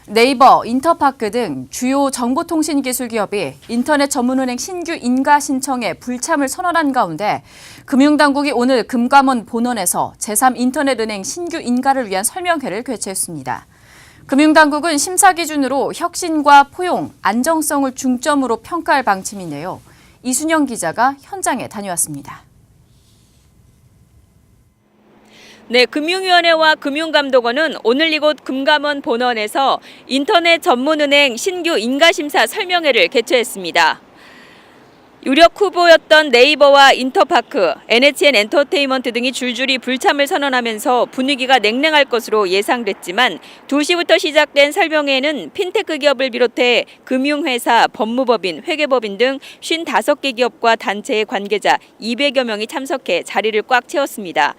네이버, 인터파크 등 주요 정보통신기술 기업이 인터넷 전문은행 신규 인가 신청에 불참을 선언한 가운데 금융당국이 오늘 금감원 본원에서 제3인터넷은행 신규 인가를 위한 설명회를 개최했습니다. 금융당국은 심사 기준으로 혁신과 포용, 안정성을 중점으로 평가할 방침인데요. 이순영 기자가 현장에 다녀왔습니다. 네, 금융위원회와 금융감독원은 오늘 이곳 금감원 본원에서 인터넷 전문은행 신규 인가심사 설명회를 개최했습니다. 유력 후보였던 네이버와 인터파크, NHN 엔터테인먼트 등이 줄줄이 불참을 선언하면서 분위기가 냉랭할 것으로 예상됐지만 2시부터 시작된 설명회에는 핀테크 기업을 비롯해 금융회사, 법무법인, 회계법인 등 55개 기업과 단체의 관계자 200여 명이 참석해 자리를 꽉 채웠습니다.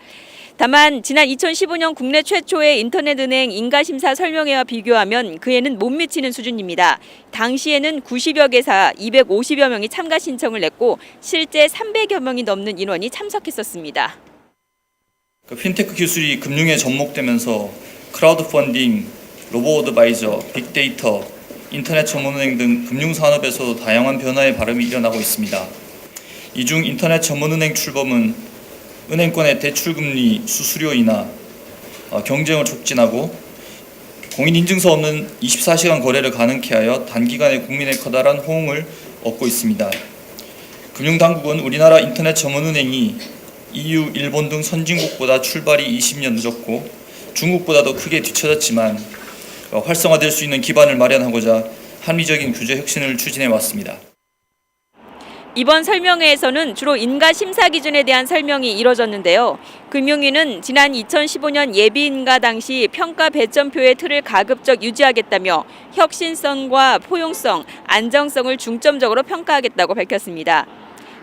다만 지난 2015년 국내 최초의 인터넷은행 인가심사 설명회와 비교하면 그에는 못 미치는 수준입니다. 당시에는 90여 개사 250여 명이 참가 신청을 냈고 실제 300여 명이 넘는 인원이 참석했었습니다. 핀테크 기술이 금융에 접목되면서 크라우드 펀딩, 로보 어드바이저, 빅데이터, 인터넷 전문은행 등 금융산업에서도 다양한 변화의 바람이 일어나고 있습니다. 이 중 인터넷 전문은행 출범은 은행권의 대출금리 수수료 인하, 경쟁을 촉진하고 공인인증서 없는 24시간 거래를 가능케 하여 단기간에 국민의 커다란 호응을 얻고 있습니다. 금융당국은 우리나라 인터넷 전문은행이 EU, 일본 등 선진국보다 출발이 20년 늦었고 중국보다도 크게 뒤처졌지만 활성화될 수 있는 기반을 마련하고자 합리적인 규제 혁신을 추진해 왔습니다. 이번 설명회에서는 주로 인가 심사 기준에 대한 설명이 이뤄졌는데요. 금융위는 지난 2015년 예비인가 당시 평가 배점표의 틀을 가급적 유지하겠다며 혁신성과 포용성, 안정성을 중점적으로 평가하겠다고 밝혔습니다.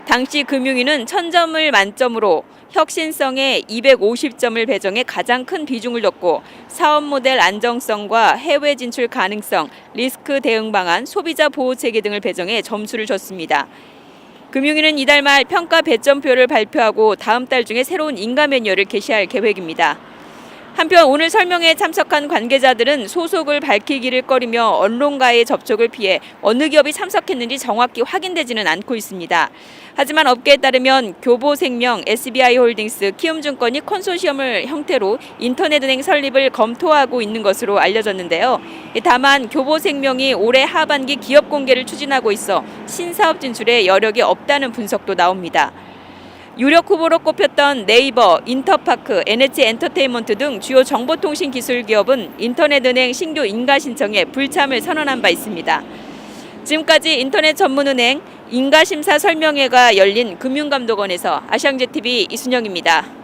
당시 금융위는 1000점을 만점으로 혁신성에 250점을 배정해 가장 큰 비중을 뒀고 사업 모델 안정성과 해외 진출 가능성, 리스크 대응 방안, 소비자 보호 체계 등을 배정해 점수를 줬습니다. 금융위는 이달 말 평가 배점표를 발표하고 다음 달 중에 새로운 인가 매뉴얼을 게시할 계획입니다. 한편 오늘 설명회에 참석한 관계자들은 소속을 밝히기를 꺼리며 언론과의 접촉을 피해 어느 기업이 참석했는지 정확히 확인되지는 않고 있습니다. 하지만 업계에 따르면 교보생명, SBI홀딩스, 키움증권이 컨소시엄을 형태로 인터넷은행 설립을 검토하고 있는 것으로 알려졌는데요. 다만 교보생명이 올해 하반기 기업 공개를 추진하고 있어 신사업 진출에 여력이 없다는 분석도 나옵니다. 유력 후보로 꼽혔던 네이버, 인터파크, NH 엔터테인먼트 등 주요 정보통신 기술 기업은 인터넷은행 신규 인가 신청에 불참을 선언한 바 있습니다. 지금까지 인터넷 전문은행 인가심사 설명회가 열린 금융감독원에서 아시앙제TV 이순영입니다.